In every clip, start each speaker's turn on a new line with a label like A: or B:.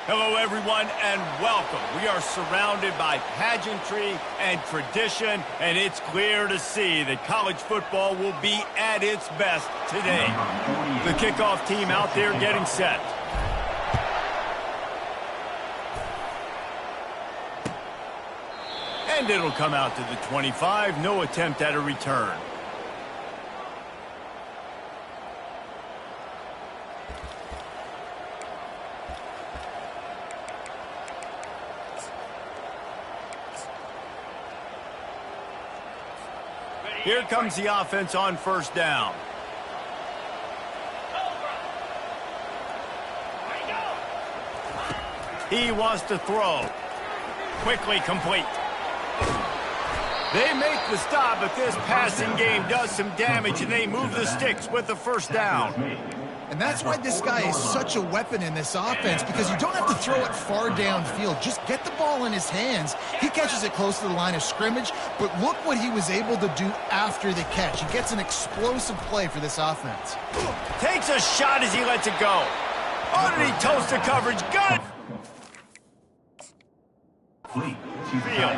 A: Hello, everyone, and welcome. We are surrounded by pageantry and tradition, and it's clear to see that college football will be at its best today. The kickoff team out there getting set. And it'll come out to the 25. No attempt at a return. Here comes the offense on first down. He wants to throw. Quickly complete. They make the stop, but this passing game does some damage, and they move the sticks with the first down.
B: And that's why this guy is such a weapon in this offense, because you don't have to throw it far downfield. Just get the ball in his hands. He catches it close to the line of scrimmage, but look what he was able to do after the catch. He gets an explosive play for this offense.
A: Takes a shot as he lets it go. Oh, did he toast the coverage? Got it! Field.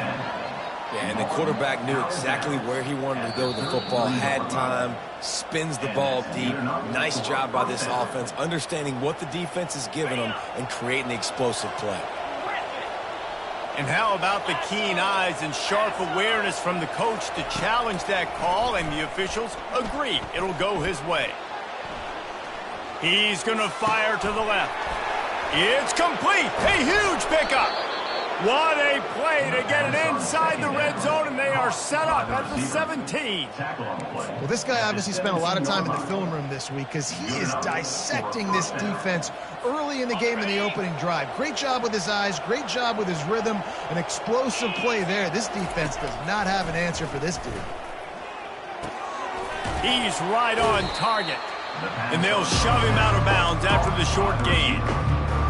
C: Yeah, and the quarterback knew exactly where he wanted to go with the football, had time, spins the ball deep. Nice job by this offense, understanding what the defense is giving them and creating the explosive play.
A: And how about the keen eyes and sharp awareness from the coach to challenge that call, and the officials agree it'll go his way. He's going to fire to the left. It's complete. A huge pickup. What a play to get it inside the red zone, and they are set up at the 17.
B: Well, this guy obviously spent a lot of time in the film room this week because he is dissecting this defense early in the game in the opening drive. Great job with his eyes, great job with his rhythm, an explosive play there. This defense does not have an answer for this dude.
A: He's right on target, and they'll shove him out of bounds after the short gain.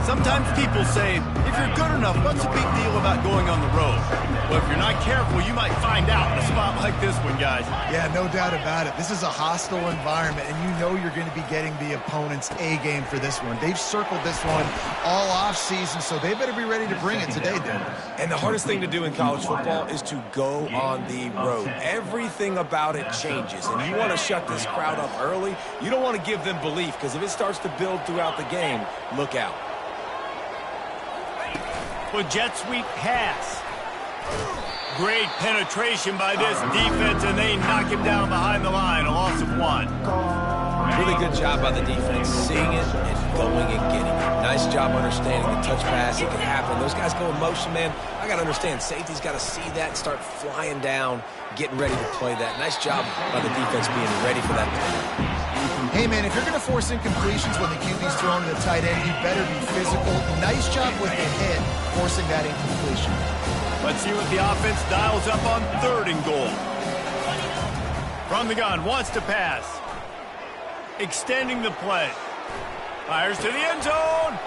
A: Sometimes people say, if you're good enough, what's the big deal about going on the road? Well, if you're not careful, you might find out in a spot like this one, guys.
B: Yeah, no doubt about it. This is a hostile environment, and you know you're going to be getting the opponent's A game for this one. They've circled this one all offseason, so they better be ready to bring it today, Dan.
C: And the hardest thing to do in college football is to go on the road. Everything about it changes, and you want to shut this crowd up early. You don't want to give them belief, because if it starts to build throughout the game, look out.
A: With jet sweep pass. Great penetration by this defense, and they knock him down behind the line. A loss of 1.
C: Really good job by the defense, seeing it and going and getting it. Nice job understanding the touch pass. It can happen. Those guys go in motion, man. I got to understand, safety's got to see that and start flying down, getting ready to play that. Nice job by the defense being ready for that play.
B: Hey, man, if you're going to force incompletions when the QB's throwing to the tight end, you better be physical. Nice job with the hit, forcing that incompletion.
A: Let's see what the offense dials up on 3rd and goal. From the gun, wants to pass. Extending the play. Fires to the end zone.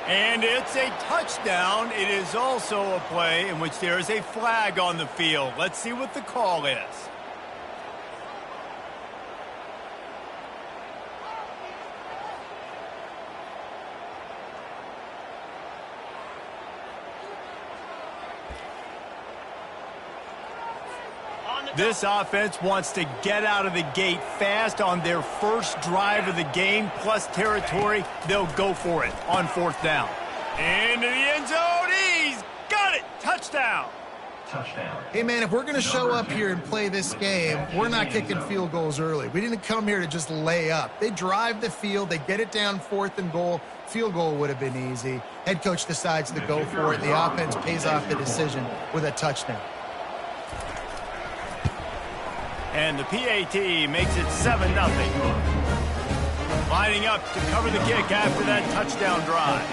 A: And it's a touchdown. It is also a play in which there is a flag on the field. Let's see what the call is. This offense wants to get out of the gate fast on their first drive of the game, plus territory. They'll go for it on 4th down. Into the end zone. He's got it. Touchdown.
B: Hey, man, if we're going to show up here and play this game, we're not kicking field goals early. We didn't come here to just lay up. They drive the field. They get it down 4th and goal. Field goal would have been easy. Head coach decides to go for it. The offense pays off the decision with a touchdown.
A: And the PAT makes it 7-0. Lining up to cover the kick after that touchdown drive.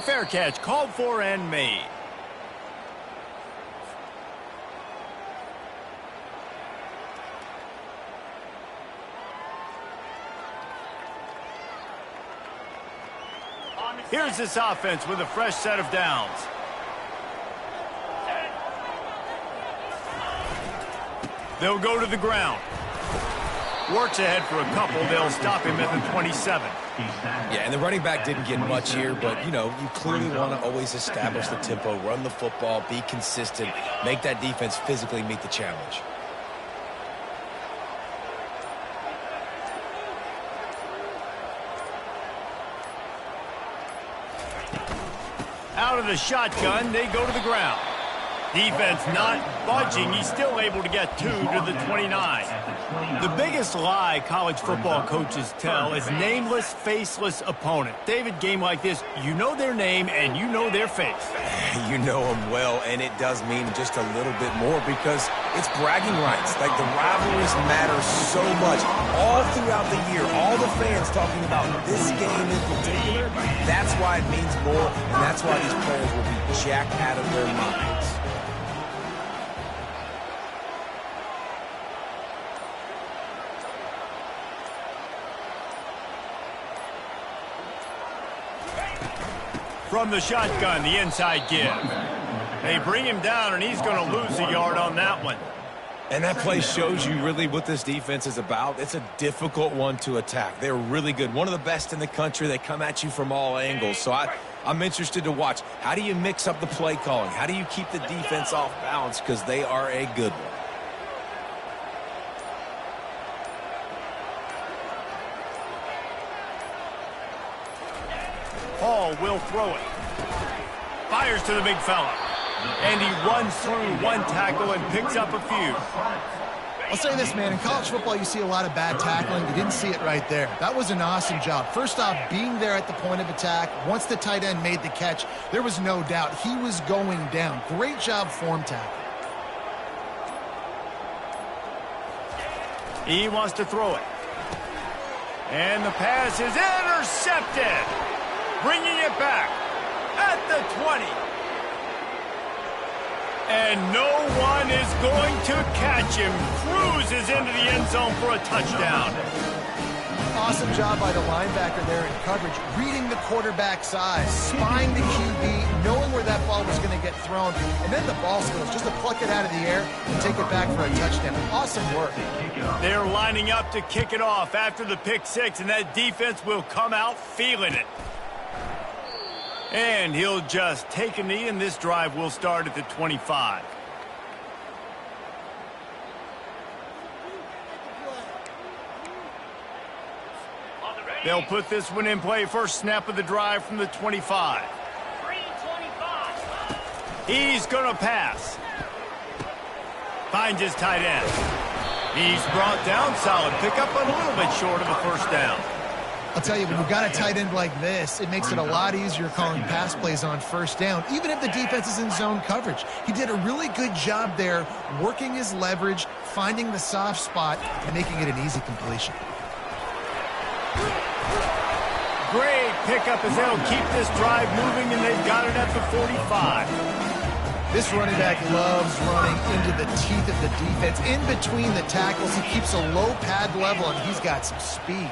A: Fair catch called for and made. Here's this offense with a fresh set of downs. They'll go to the ground. Works ahead for a couple. They'll stop him at the 27.
C: Yeah, and the running back didn't get much here, but, you clearly want to always establish the tempo, run the football, be consistent, make that defense physically meet the challenge.
A: Out of the shotgun, they go to the ground. Defense not budging. He's still able to get 2 to the 29. The biggest lie college football coaches tell is nameless, faceless opponent. David, game like this, you know their name and you know their face.
C: You know them well, and it does mean just a little bit more because it's bragging rights. Like, the rivalries matter so much. All throughout the year, all the fans talking about this game in particular, that's why it means more, and that's why these players will be jacked out of their minds.
A: From the shotgun, the inside give. They bring him down, and he's going to lose a yard on that one.
C: And that play shows you really what this defense is about. It's a difficult one to attack. They're really good. One of the best in the country. They come at you from all angles. So I'm interested to watch. How do you mix up the play calling? How do you keep the defense off balance? Because they are a good one.
A: Hall will throw it. Fires to the big fella. And he runs through one tackle and picks up a few.
B: I'll say this, man. In college football, you see a lot of bad tackling. You didn't see it right there. That was an awesome job. First off, being there at the point of attack. Once the tight end made the catch, there was no doubt he was going down. Great job form tackle.
A: He wants to throw it. And the pass is intercepted. Bringing it back at the 20. And no one is going to catch him. Cruises into the end zone for a touchdown.
B: Awesome job by the linebacker there in coverage, reading the quarterback's eyes, spying the QB, knowing where that ball was going to get thrown, and then the ball skills just to pluck it out of the air and take it back for a touchdown. Awesome work.
A: They're lining up to kick it off after the pick six, and that defense will come out feeling it. And he'll just take a knee, and this drive will start at the 25. They'll put this one in play. First snap of the drive from the 25. He's going to pass. Finds his tight end. He's brought down. Solid pickup, but a little bit short of a first down.
B: I'll tell you, when you've got a tight end like this, it makes it a lot easier calling pass plays on first down, even if the defense is in zone coverage. He did a really good job there, working his leverage, finding the soft spot, and making it an easy completion.
A: Great pickup as they'll keep this drive moving, and they've got it at the 45.
B: This running back loves running into the teeth of the defense. In between the tackles, he keeps a low pad level, and he's got some speed.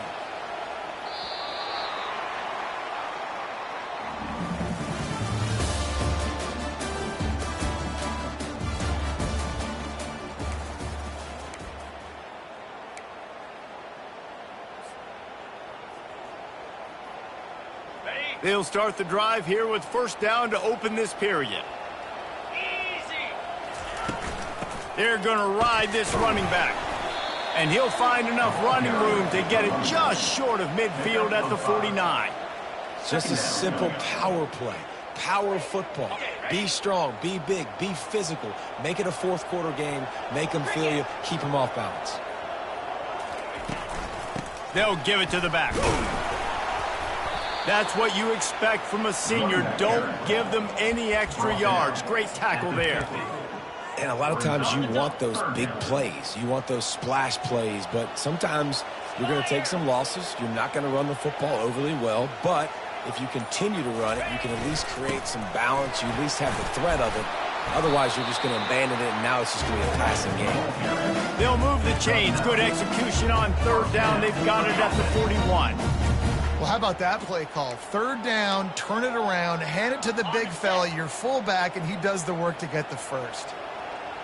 A: They'll start the drive here with first down to open this period. They're going to ride this running back. And he'll find enough running room to get it just short of midfield at the 49.
C: Just a simple power play. Power football. Be strong, be big, be physical. Make it a fourth quarter game. Make them feel you. Keep them off balance.
A: They'll give it to the back. That's what you expect from a senior. Don't give them any extra yards. Great tackle there.
C: And a lot of times you want those big plays. You want those splash plays. But sometimes you're going to take some losses. You're not going to run the football overly well. But if you continue to run it, you can at least create some balance. You at least have the threat of it. Otherwise, you're just going to abandon it, and now it's just going to be a passing game.
A: They'll move the chains. Good execution on third down. They've got it at the 41.
B: Well, how about that play call? Third down, turn it around, hand it to the big fella, your fullback, and he does the work to get the first.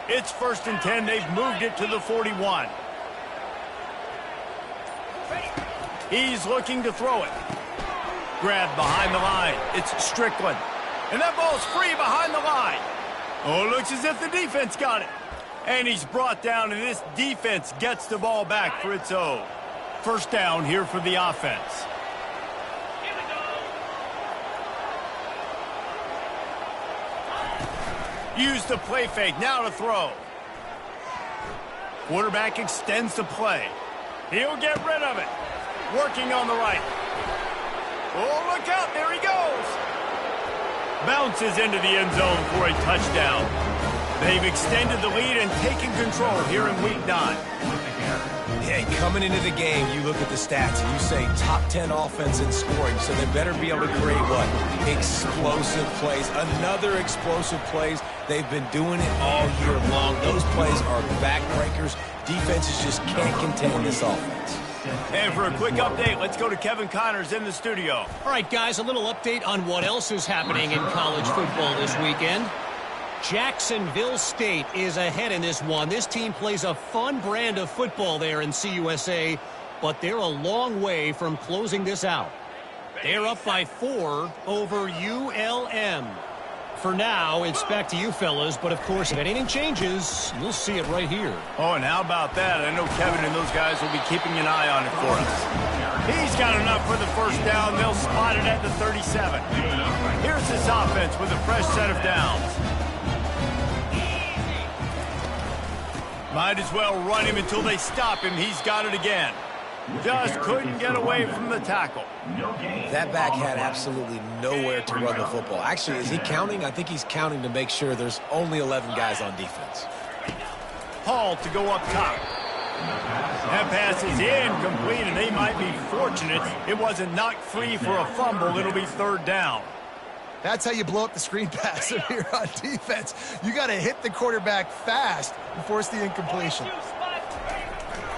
A: It's 1st and 10. They've moved it to the 41. He's looking to throw it. Grabbed behind the line. It's Strickland. And that ball's free behind the line. Oh, it looks as if the defense got it. And he's brought down, and this defense gets the ball back for its own. First down here for the offense. Use the play fake, now to throw. Quarterback extends the play. He'll get rid of it. Working on the right. Oh, look out, there he goes. Bounces into the end zone for a touchdown. They've extended the lead and taken control here in Week 9.
C: Yeah, coming into the game, you look at the stats and you say top 10 offense in scoring, so they better be able to create what? Explosive plays. Another explosive plays. They've been doing it all year long. Those plays are backbreakers. Defenses just can't contain this offense.
A: And for a quick update, let's go to Kevin Connors in the studio.
D: All right, guys, a little update on what else is happening in college football this weekend. Jacksonville State is ahead in this one. This team plays a fun brand of football there in CUSA, but they're a long way from closing this out. They're up by 4 over ULM. For now, it's back to you fellas, but of course, if anything changes, you'll see it right here.
A: Oh, and how about that? I know Kevin and those guys will be keeping an eye on it for us. He's got enough for the first down. They'll spot it at the 37. Here's this offense with a fresh set of downs. Might as well run him until they stop him. He's got it again. Just couldn't get away from the tackle.
C: That back had absolutely nowhere to run the football. Actually, is he counting? I think he's counting to make sure there's only 11 guys on defense.
A: Hall to go up top. That pass is incomplete, and they might be fortunate it wasn't knocked free for a fumble. It'll be third down.
B: That's how you blow up the screen pass if you're on defense. You got to hit the quarterback fast and force the incompletion.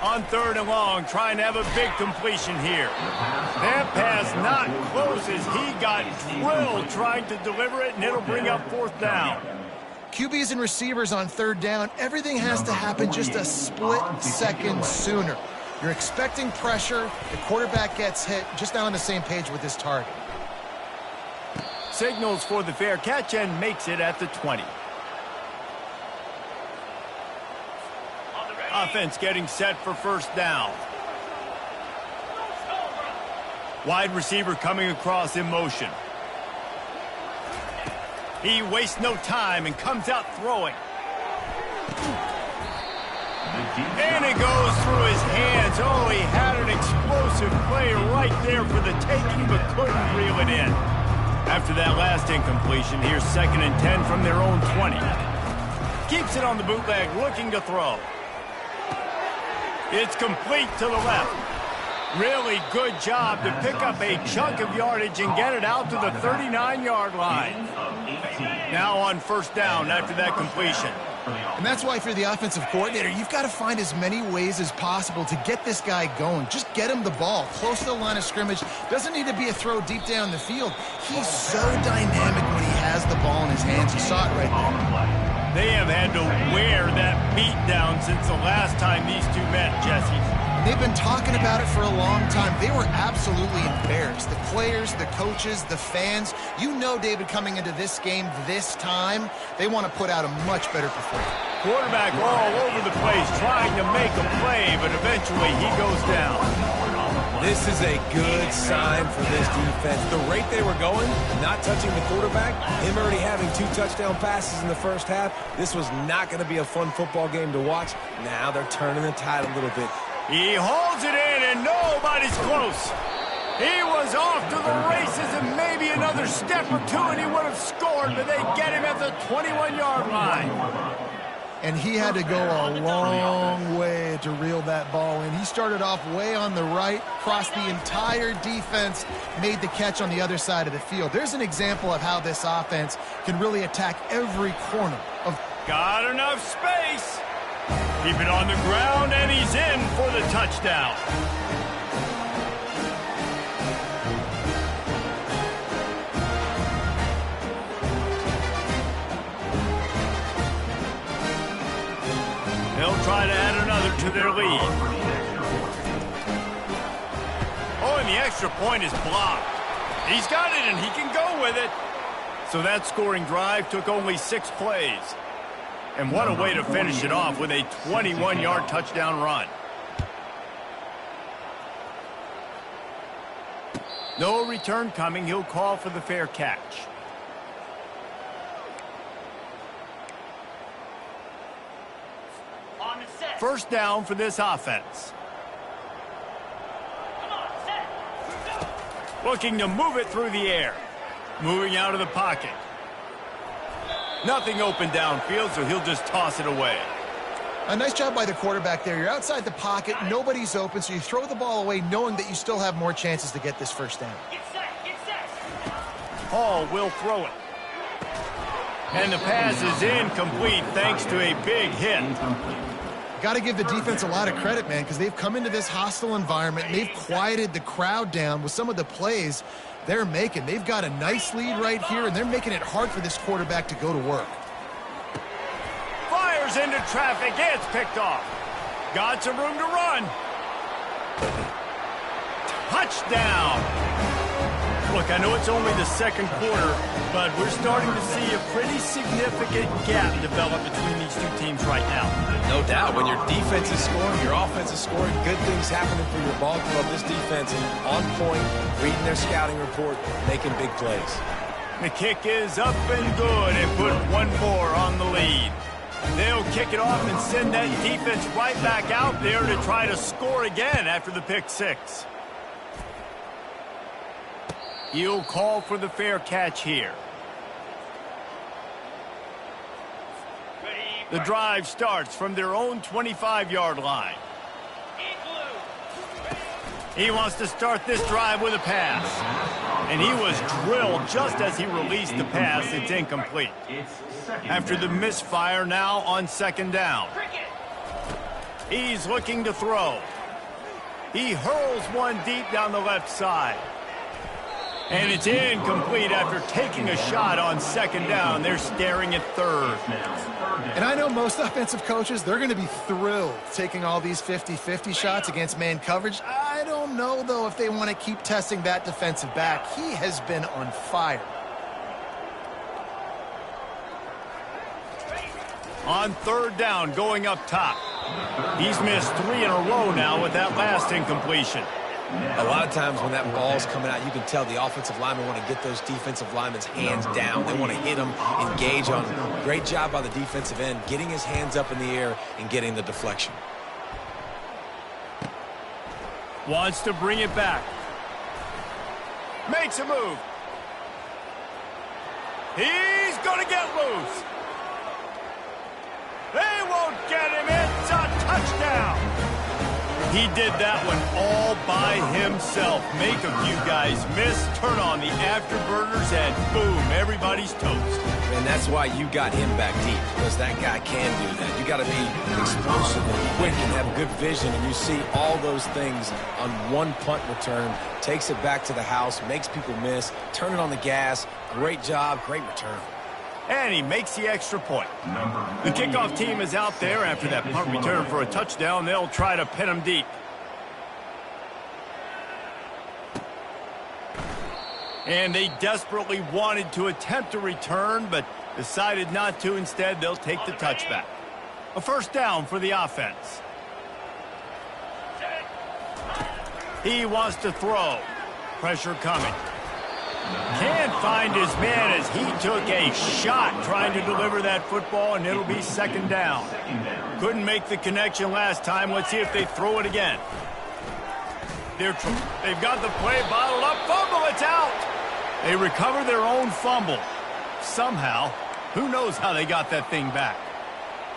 A: On third and long, trying to have a big completion here. That pass not close as he got drilled trying to deliver it, and it'll bring up fourth down.
B: QBs and receivers on third down, everything has to happen just a split second sooner. You're expecting pressure, the quarterback gets hit, just not on the same page with his target.
A: Signals for the fair catch and makes it at the 20. Offense getting set for first down. Wide receiver coming across in motion. He wastes no time and comes out throwing. And it goes through his hands. Oh, he had an explosive play right there for the taking, but couldn't reel it in. After that last incompletion, here's 2nd and 10 from their own 20. Keeps it on the bootleg, looking to throw. It's complete to the left. Really good job to pick up a chunk of yardage and get it out to the 39-yard line. Now on first down after that completion.
B: And that's why if you're the offensive coordinator, you've got to find as many ways as possible to get this guy going. Just get him the ball close to the line of scrimmage. Doesn't need to be a throw deep down the field. He's so dynamic when he has the ball in his hands. You saw it right there.
A: They have had to wear that beat down since the last time these two met, Jesse.
B: They've been talking about it for a long time. They were absolutely embarrassed. The players, the coaches, the fans. You know, David, coming into this game this time, they want to put out a much better performance.
A: Quarterback all over the place trying to make a play, but eventually he goes down.
C: This is a good sign for this defense. The rate they were going, not touching the quarterback, him already having 2 touchdown passes in the first half, this was not going to be a fun football game to watch. Now they're turning the tide a little bit.
A: He hauls it in, and nobody's close. He was off to the races, and maybe another step or two, and he would have scored, but they get him at the 21-yard line.
B: And he had to go a long way to reel that ball in. He started off way on the right, crossed the entire defense, made the catch on the other side of the field. There's an example of how this offense can really attack every corner of.
A: Got enough space. Keep it on the ground, and he's in for the touchdown. They'll try to add another to their lead. and the extra point is blocked. He's got it, and he can go with it. So that scoring drive took only 6 plays. And what a way to finish it off with a 21-yard touchdown run. No return coming. He'll call for the fair catch. First down for this offense. Looking to move it through the air. Moving out of the pocket. Nothing open downfield, so he'll just toss it away.
B: A nice job by the quarterback there. You're outside the pocket, nobody's open, so you throw the ball away knowing that you still have more chances to get this first down.
A: Hall will throw it. And the pass is incomplete thanks to a big hit.
B: Got to give the defense a lot of credit, man, because they've come into this hostile environment and they've quieted the crowd down with some of the plays they're making. They've got a nice lead right here, and they're making it hard for this quarterback to go to work.
A: Fires into traffic. It's picked off. Got some room to run. Touchdown. Look, I know it's only the second quarter, but we're starting to see a pretty significant gap develop between these two teams right now.
C: No doubt. When your defense is scoring, your offense is scoring, good things happening for your ball club. This defense on point, reading their scouting report, making big plays.
A: The kick is up and good and put one more on the lead. They'll kick it off and send that defense right back out there to try to score again after the pick six. He'll call for the fair catch here. The drive starts from their own 25-yard line. He wants to start this drive with a pass. And he was drilled just as he released the pass. It's incomplete. After the misfire, now on second down. He's looking to throw. He hurls one deep down the left side. And it's incomplete after taking a shot on second down. They're staring at third.
B: And I know most offensive coaches, they're going to be thrilled taking all these 50-50 shots against man coverage. I don't know, though, if they want to keep testing that defensive back. He has been on fire.
A: On third down, going up top. He's missed 3 in a row now with that last incompletion.
C: A lot of times when that ball's coming out, you can tell the offensive linemen want to get those defensive linemen's hands down. They want to hit them, engage on them. Great job by the defensive end, getting his hands up in the air and getting the deflection.
A: Wants to bring it back. Makes a move. He's going to get loose. They won't get him. It's a touchdown. He did that one all by himself. Make a few guys miss, turn on the afterburners, and boom, everybody's toast.
C: And that's why you got him back deep, because that guy can do that. You got to be explosive and quick and have good vision, and you see all those things on one punt return. Takes it back to the house, makes people miss, turn it on the gas. Great job, great return.
A: And he makes the extra point. The kickoff team is out there after that punt return for a touchdown. They'll try to pin him deep. And they desperately wanted to attempt a return, but decided not to. Instead, they'll take the touchback. A first down for the offense. He wants to throw. Pressure coming. Can't find his man as he took a shot trying to deliver that football, and it'll be second down. Couldn't make the connection last time. Let's see if they throw it again. They've got the play bottled up. Fumble, it's out. They recover their own fumble. Somehow, who knows how they got that thing back.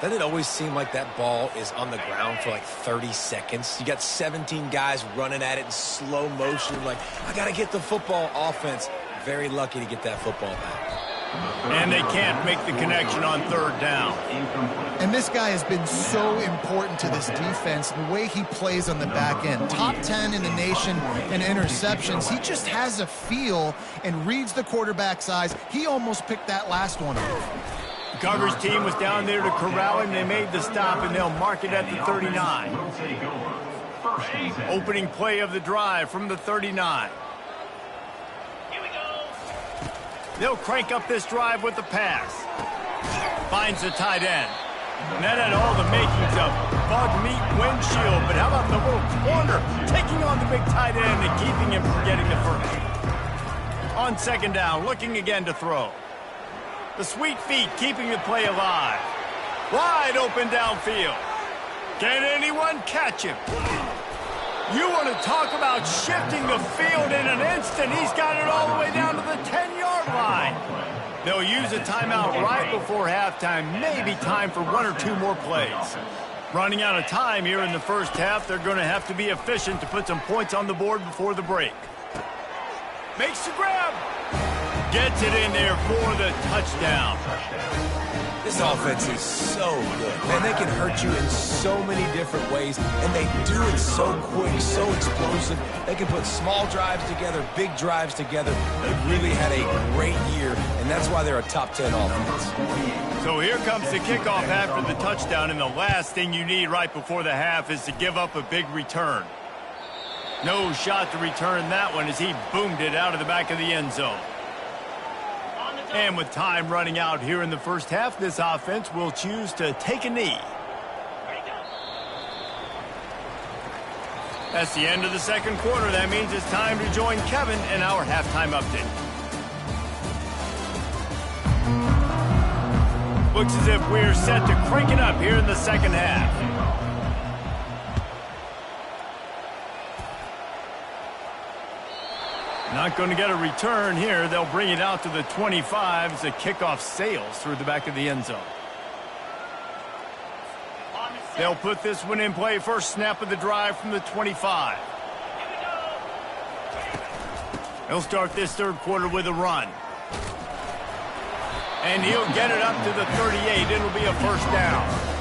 C: Doesn't it always seem like that ball is on the ground for like 30 seconds? You got 17 guys running at it in slow motion. Like, I got to get the football. Offense, very lucky to get that football back.
A: And they can't make the connection on third down.
B: And this guy has been so important to this defense, the way he plays on the back end. Top 10 in the nation in interceptions. He just has a feel and reads the quarterback's eyes. He almost picked that last one off.
A: The coverage team was down there to corral him. They made the stop, and they'll mark it at the 39. Opening play of the drive from the 39. They'll crank up this drive with the pass. Finds the tight end. And that had all the makings of bug meat windshield. But how about the little corner taking on the big tight end and keeping him from getting the first? On second down, looking again to throw. The sweet feet keeping the play alive. Wide open downfield. Can anyone catch him? You want to talk about shifting the field in an instant. He's got it all the way down to the 10-yard line. They'll use a timeout right before halftime. Maybe time for one or two more plays. Running out of time here in the first half. They're going to have to be efficient to put some points on the board before the break. Makes the grab. Gets it in there for the touchdown.
C: This offense is so good. Man, they can hurt you in so many different ways, and they do it so quick, so explosive. They can put small drives together, big drives together. They've really had a great year, and that's why they're a top 10 offense.
A: So here comes the kickoff after the touchdown, and the last thing you need right before the half is to give up a big return. No shot to return that one as he boomed it out of the back of the end zone. And with time running out here in the first half, this offense will choose to take a knee. That's the end of the second quarter. That means it's time to join Kevin in our halftime update. Looks as if we're set to crank it up here in the second half. Not going to get a return here. They'll bring it out to the 25 as the kickoff sails through the back of the end zone. They'll put this one in play. First snap of the drive from the 25. They'll start this third quarter with a run. And he'll get it up to the 38. It'll be a first down.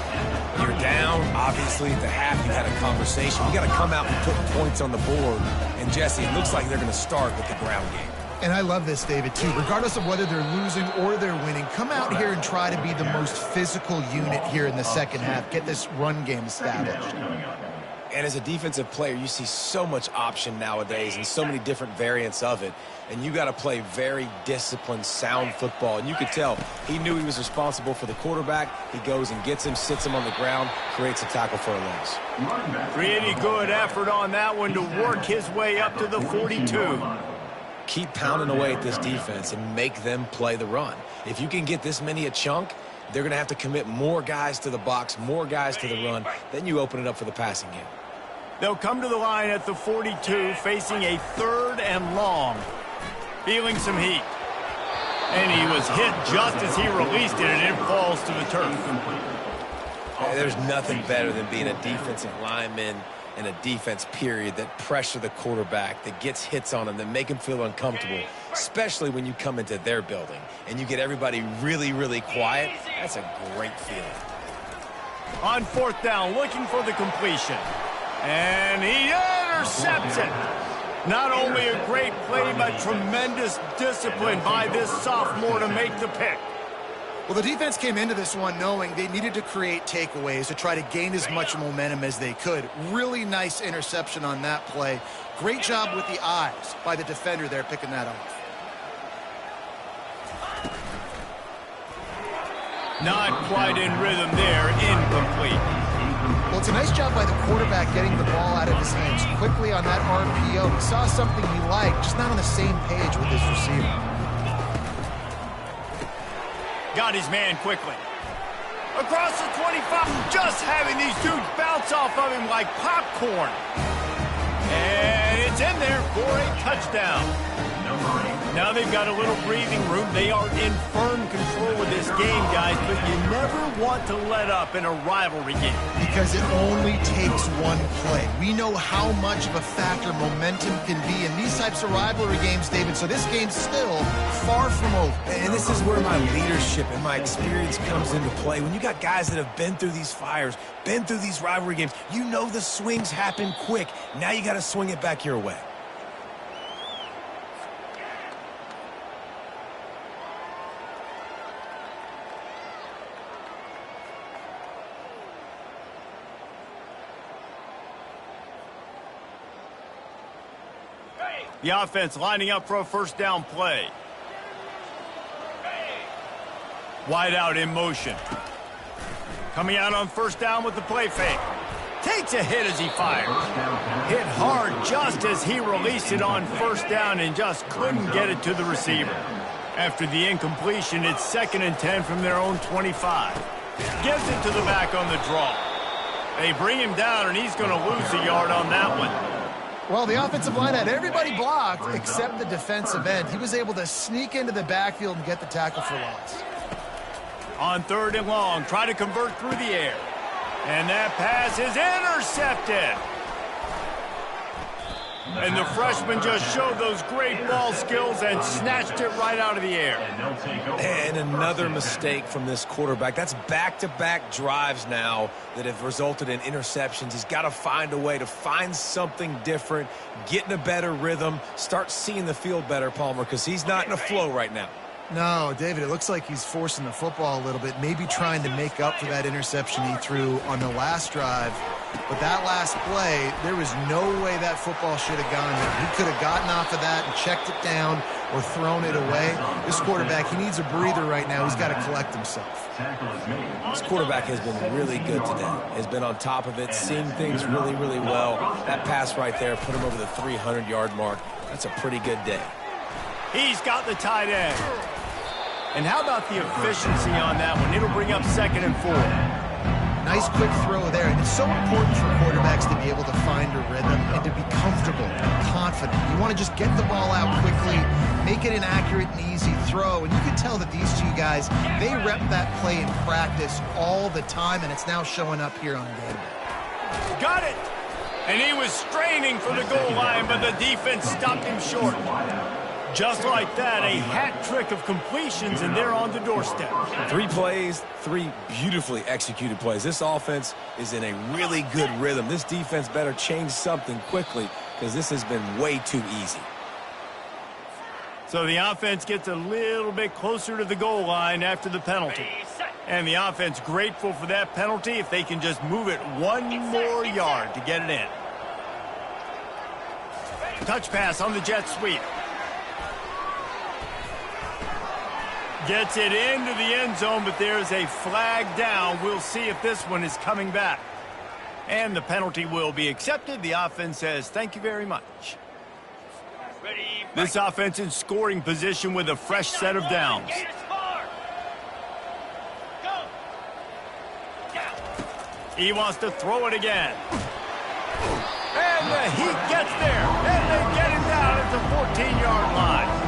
C: You're down, obviously, at the half. You had a conversation. You got to come out and put points on the board. And, Jesse, it looks like they're going to start with the ground game.
B: And I love this, David, too. Regardless of whether they're losing or they're winning, come out here and try to be the most physical unit here in the second half. Get this run game established.
C: And as a defensive player, you see so much option nowadays and so many different variants of it. And you got to play very disciplined, sound football. And you could tell he knew he was responsible for the quarterback. He goes and gets him, sits him on the ground, creates a tackle for a loss.
A: Pretty good effort on that one to work his way up to the 42.
C: Keep pounding away at this defense and make them play the run. If you can get this many a chunk, they're going to have to commit more guys to the box, more guys to the run. Then you open it up for the passing game.
A: They'll come to the line at the 42, facing a third and long. Feeling some heat. And he was hit just as he released it, and it falls to the turf.
C: There's nothing better than being a defensive lineman and a defense period that pressure the quarterback, that gets hits on him, that make him feel uncomfortable, especially when you come into their building and you get everybody really, really quiet. That's a great feeling.
A: On fourth down, looking for the completion. And he intercepts it. Not only a great play, but tremendous discipline by this sophomore to make the pick.
B: Well, the defense came into this one knowing they needed to create takeaways to try to gain as much momentum as they could. Really nice interception on that play. Great job with the eyes by the defender there picking that off.
A: Not quite in rhythm there. Incomplete.
B: Well, it's a nice job by the quarterback getting the ball out of his hands quickly on that RPO. He saw something he liked, just not on the same page with his receiver.
A: Got his man quickly. Across the 25, just having these dudes bounce off of him like popcorn. And it's in there for a touchdown. Now they've got a little breathing room. They are in firm control of this game, guys, but you never want to let up in a rivalry game.
B: Because it only takes one play. We know how much of a factor momentum can be in these types of rivalry games, David, so this game's still far from over.
C: And this is where my leadership and my experience comes into play. When you got guys that have been through these fires, been through these rivalry games, you know the swings happen quick. Now you got to swing it back your way.
A: The offense lining up for a first down play. Wide out in motion. Coming out on first down with the play fake. Takes a hit as he fires. Hit hard just as he released it on first down and just couldn't get it to the receiver. After the incompletion, it's 2nd and 10 from their own 25. Gives it to the back on the draw. They bring him down, and he's going to lose a yard on that one.
B: Well, the offensive line had everybody blocked except the defensive end. He was able to sneak into the backfield and get the tackle for loss.
A: On 3rd and long, try to convert through the air. And that pass is intercepted. And the freshman just showed those great ball skills and snatched it right out of the air.
C: And another mistake from this quarterback. That's back-to-back drives now that have resulted in interceptions. He's got to find a way to find something different, get in a better rhythm, start seeing the field better, Palmer, because he's not in a flow right now.
B: No, David, it looks like he's forcing the football a little bit, maybe trying to make up for that interception he threw on the last drive. But that last play, there was no way that football should have gone there. He could have gotten off of that and checked it down or thrown it away. This quarterback, he needs a breather right now. He's got to collect himself.
C: This quarterback has been really good today. Has been on top of it, seeing things really, really well. That pass right there put him over the 300-yard mark. That's a pretty good day.
A: He's got the tight end. And how about the efficiency on that one? It'll bring up 2nd and 4.
B: Nice quick throw there. And it's so important for quarterbacks to be able to find a rhythm and to be comfortable and confident. You want to just get the ball out quickly, make it an accurate and easy throw. And you can tell that these two guys, they rep that play in practice all the time, and it's now showing up here on game day.
A: Got it! And he was straining for the goal line, but the defense stopped him short. Just like that, a hat trick of completions, and they're on the doorstep.
C: 3 plays, 3 beautifully executed plays. This offense is in a really good rhythm. This defense better change something quickly because this has been way too easy.
A: So the offense gets a little bit closer to the goal line after the penalty. And the offense grateful for that penalty if they can just move it 1 more yard to get it in. Touch pass on the jet sweep. Gets it into the end zone, but there's a flag down. We'll see if this one is coming back. And the penalty will be accepted. The offense says, thank you very much. This offense in scoring position with a fresh set of downs. He wants to throw it again. And the Heat gets there. And they get him down at the 14-yard line.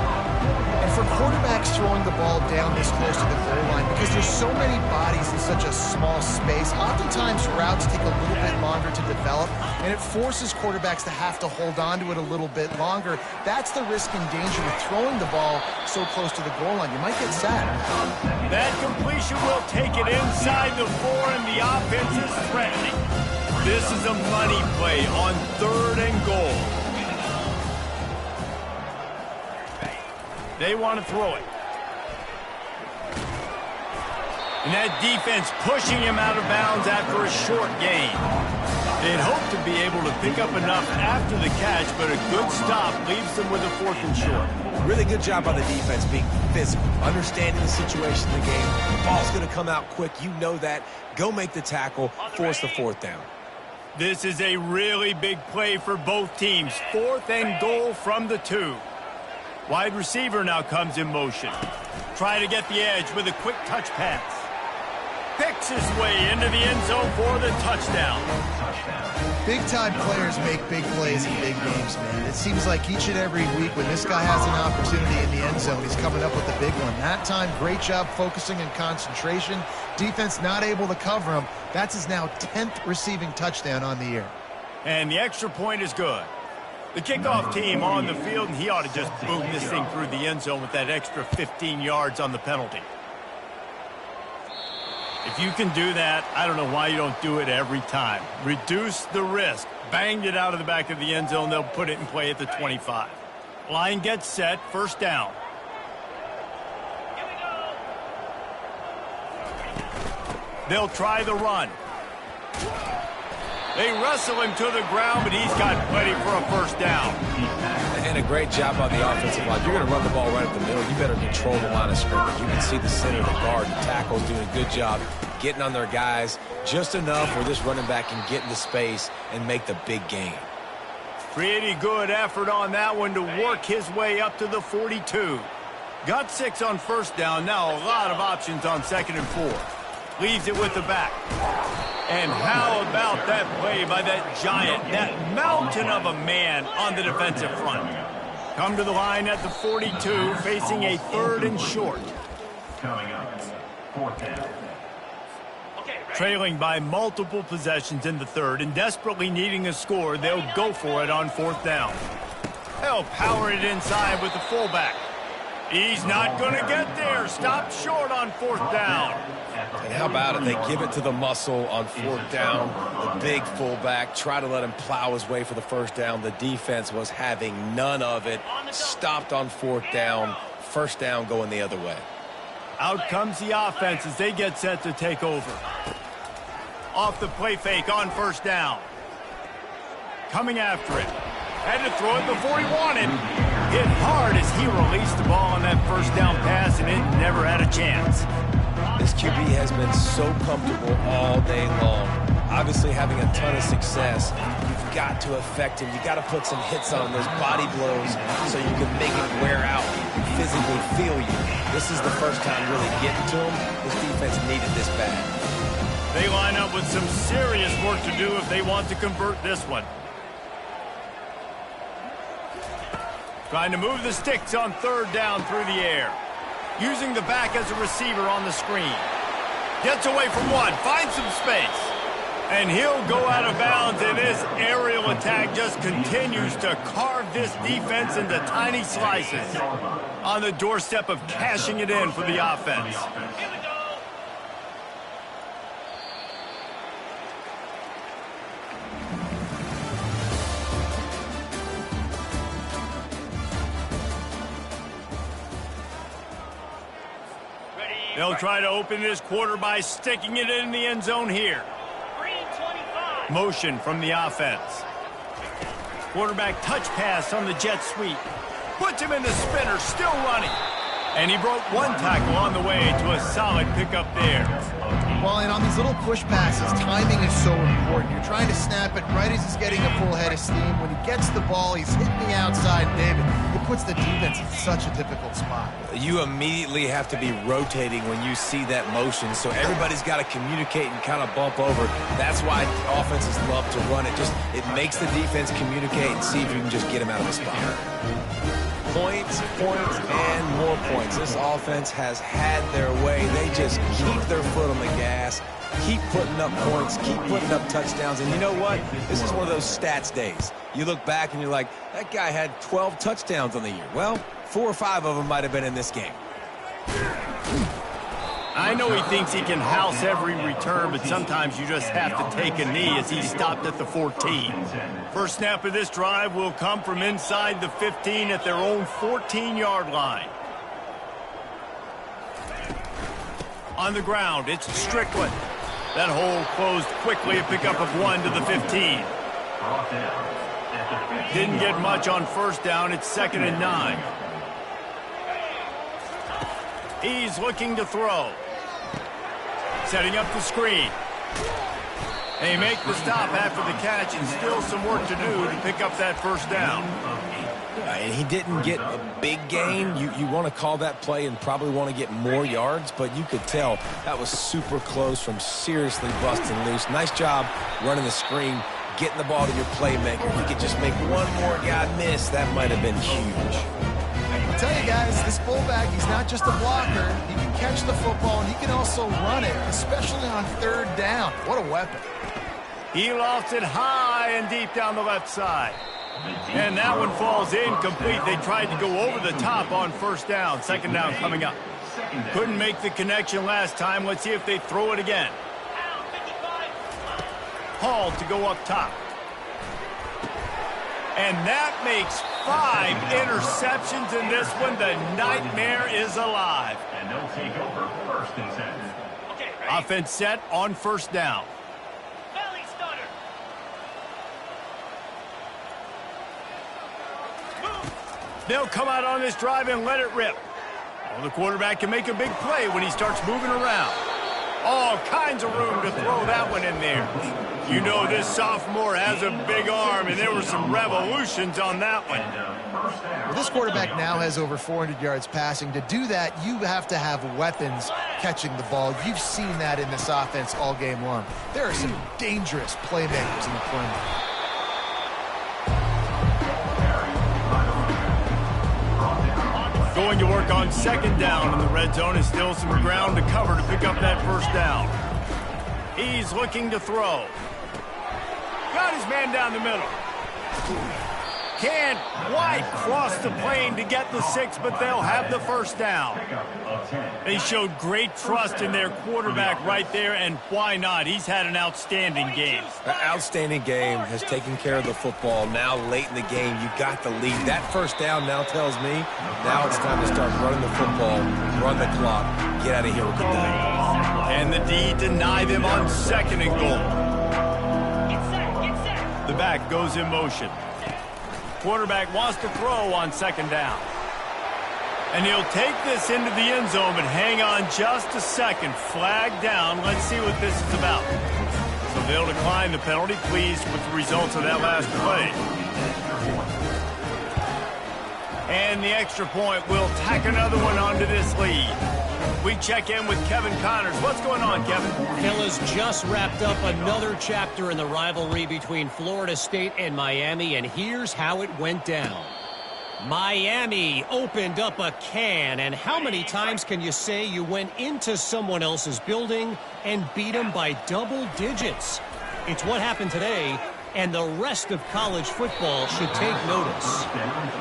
B: And for quarterbacks throwing the ball down this close to the goal line, because there's so many bodies in such a small space, oftentimes routes take a little bit longer to develop, and it forces quarterbacks to have to hold on to it a little bit longer. That's the risk and danger with throwing the ball so close to the goal line. You might get sacked.
A: That completion will take it inside the 4, and the offense is threatening. This is a money play on 3rd and goal. They want to throw it. And that defense pushing him out of bounds after a short gain. They'd hope to be able to pick up enough after the catch, but a good stop leaves them with a 4th and short.
C: Really good job by the defense being physical, understanding the situation in the game. The ball's going to come out quick. You know that. Go make the tackle, force the 4th down.
A: This is a really big play for both teams. 4th and goal from the 2. Wide receiver now comes in motion. Try to get the edge with a quick touch pass. Picks his way into the end zone for the touchdown.
B: Big-time players make big plays in big games, man. It seems like each and every week when this guy has an opportunity in the end zone, he's coming up with a big one. That time, great job focusing and concentration. Defense not able to cover him. That's his now 10th receiving touchdown on the year.
A: And the extra point is good. The kickoff team on the field, and he ought to just boom this thing through the end zone with that extra 15 yards on the penalty. If you can do that, I don't know why you don't do it every time. Reduce the risk. Banged it out of the back of the end zone. They'll put it in play at the 25. Line gets set. 1st down. They'll try the run. They wrestle him to the ground, but he's got plenty for a first down.
C: And a great job on the offensive line. You're going to run the ball right up the middle. You better control the line of scrimmage. You can see the center, the guard, the tackles doing a good job getting on their guys just enough where this running back can get into space and make the big gain.
A: Pretty good effort on that one to work his way up to the 42. Got 6 on first down. Now a lot of options on 2nd and 4. Leaves it with the back. And how about that play by that giant, that mountain of a man on the defensive front? Come to the line at the 42, facing a 3rd and short.
E: Coming up, 4th down.
A: Trailing by multiple possessions in the 3rd and desperately needing a score, they'll go for it on 4th down. They'll power it inside with the fullback. He's not going to get there. Stopped short on 4th down.
C: And how about it? They give it to the muscle on 4th down. The big fullback, try to let him plow his way for the first down. The defense was having none of it. Stopped on 4th down. First down going the other way.
A: Out comes the offense as they get set to take over. Off the play fake on 1st down. Coming after it. Had to throw it before he wanted. Hit hard as he released the ball on that 1st down pass, and it never had a chance.
C: This QB has been so comfortable all day long. Obviously having a ton of success. You've got to affect him. You've got to put some hits on those body blows so you can make him wear out and physically feel you. This is the first time really getting to him. This defense needed this bad.
A: They line up with some serious work to do if they want to convert this one. Trying to move the sticks on 3rd down through the air. Using the back as a receiver on the screen. Gets away from one, finds some space. And he'll go out of bounds, and this aerial attack just continues to carve this defense into tiny slices. On the doorstep of cashing it in for the offense. They'll try to open this quarter by sticking it in the end zone here. Motion from the offense. Quarterback touch pass on the jet sweep. Puts him in the spinner, still running. And he broke one tackle on the way to a solid pickup there.
B: Well, and on these little push passes, timing is so important. You're trying to snap it right as he's getting a full head of steam. When he gets the ball, he's hitting the outside, David. It puts the defense in such a difficult spot.
C: You immediately have to be rotating when you see that motion, so everybody's got to communicate and kind of bump over. That's why offenses love to run it. It makes the defense communicate and see if you can just get him out of the spot. Points, and more points. This offense has had their way. They just keep their foot on the gas, keep putting up points, keep putting up touchdowns. And you know what? This is one of those stats days. You look back and you're like, that guy had 12 touchdowns on the year. Well, 4 or 5 of them might have been in this game.
A: I know he thinks he can house every return, but sometimes you just have to take a knee as he stopped at the 14. First snap of this drive will come from inside the 15 at their own 14-yard line. On the ground, it's Strickland. That hole closed quickly, a pickup of 1 to the 15. Didn't get much on first down. It's 2nd and 9. He's looking to throw. Setting up the screen. They make the stop after the catch, and still some work to do to pick up that first down.
C: And he didn't get a big gain. You want to call that play and probably want to get more yards, but you could tell that was super close from seriously busting loose. Nice job running the screen, getting the ball to your playmaker. If you could just make one more guy miss, that might have been huge.
B: I tell you guys, this fullback, he's not just a blocker. He can catch the football, and he can also run it, especially on 3rd down. What a weapon.
A: He lofts it high and deep down the left side. And that one falls incomplete. They tried to go over the top on first down. 2nd down coming up. Couldn't make the connection last time. Let's see if they throw it again. Hall to go up top. And that makes 5 interceptions in this one. The nightmare is alive.
E: And they'll take over 1st and 10.
A: Offense set on first down. They'll come out on this drive and let it rip. Well, the quarterback can make a big play when he starts moving around. All kinds of room to throw that one in there. You know this sophomore has a big arm, and there were some revolutions on that one.
B: Well, this quarterback now has over 400 yards passing. To do that, you have to have weapons catching the ball. You've seen that in this offense all game long. There are some dangerous playmakers in the perimeter.
A: Going to work on second down in the red zone is still some ground to cover to pick up that first down. He's looking to throw. Got his man down the middle. Can't quite cross the plane to get the 6, but they'll have the first down. They showed great trust in their quarterback right there, and why not? He's had an outstanding game.
C: An outstanding game, has taken care of the football. Now late in the game, you got the lead. That first down now tells me now it's time to start running the football, run the clock, get out of here with the day.
A: And the D deny them on second and goal. The back goes in motion. Quarterback wants to throw on second down. And he'll take this into the end zone, but hang on just a second. Flag down. Let's see what this is about. So they'll decline the penalty, pleased with the results of that last play. And the extra point will tack another one onto this lead. We check in with Kevin Connors. What's going on, Kevin?
D: Fellas, just wrapped up another chapter in the rivalry between Florida State and Miami, and here's how it went down. Miami opened up a can, and how many times can you say you went into someone else's building and beat them by double digits? It's what happened today, and the rest of college football should take notice.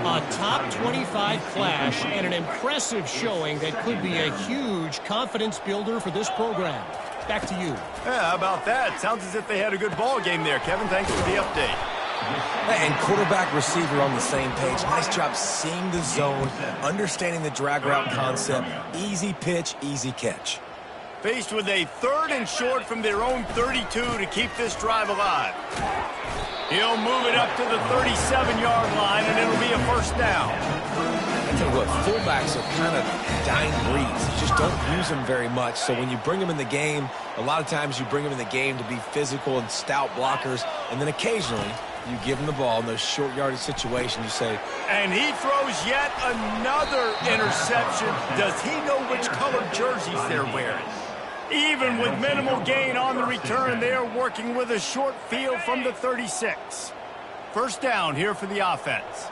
D: A top 25 clash and an impressive showing that could be a huge confidence builder for this program. Back to you.
A: Yeah, how about that? Sounds as if they had a good ball game there, Kevin. Thanks for the update.
C: And quarterback receiver on the same page. Nice job seeing the zone, understanding the drag route concept. Easy pitch, easy catch.
A: Faced with a 3rd and short from their own 32 to keep this drive alive. He'll move it up to the 37-yard line, and it'll be a first down.
C: I tell you what, fullbacks are kind of dying breeds. You just don't use them very much. So when you bring them in the game, a lot of times you bring them in the game to be physical and stout blockers, and then occasionally you give them the ball in those short yardage situations. You say,
A: and he throws yet another interception. Does he know which colored jerseys they're wearing? Even with minimal gain on the return, they're working with a short field from the 36. First down here for the offense.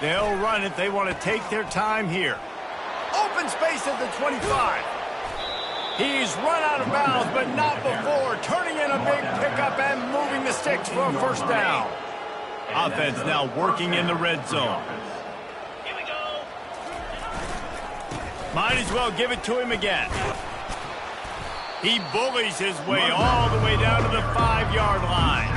A: They'll run it. They want to take their time here. Open space at the 25. He's run out of bounds, but not before. Turning in a big pickup and moving the sticks for a first down. Offense now working in the red zone. Might as well give it to him again. He bullies his way all the way down to the 5-yard line.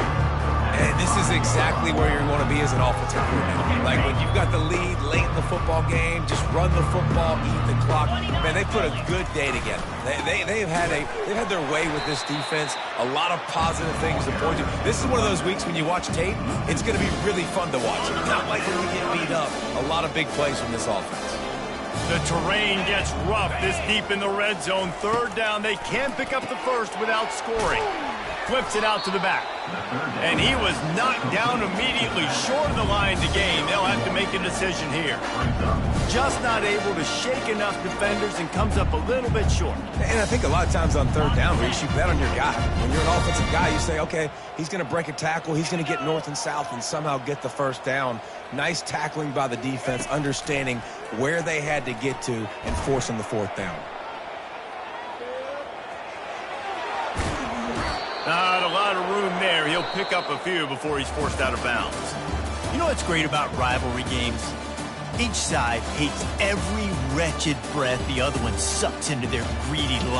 C: And this is exactly where you want to be as an offensive coordinator. Like when you've got the lead late in the football game, just run the football, eat the clock. Man, they put a good day together. They've had their way with this defense. A lot of positive things to point to. This is one of those weeks when you watch tape, it's going to be really fun to watch. Not like when we get beat up. A lot of big plays from this offense.
A: The terrain gets rough this deep in the red zone. Third down, they can't pick up the first without scoring. Flips it out to the back. And he was knocked down immediately short of the line to gain. They'll have to make a decision here. Just not able to shake enough defenders and comes up a little bit short.
C: And I think a lot of times on third down, Reese, you bet on your guy. When you're an offensive guy, you say, okay, he's going to break a tackle. He's going to get north and south and somehow get the first down. Nice tackling by the defense, understanding where they had to get to and forcing the fourth down.
A: Not a lot of room there. He'll pick up a few before he's forced out of bounds.
F: You know what's great about rivalry games? Each side hates every wretched breath the other one sucks into their greedy life.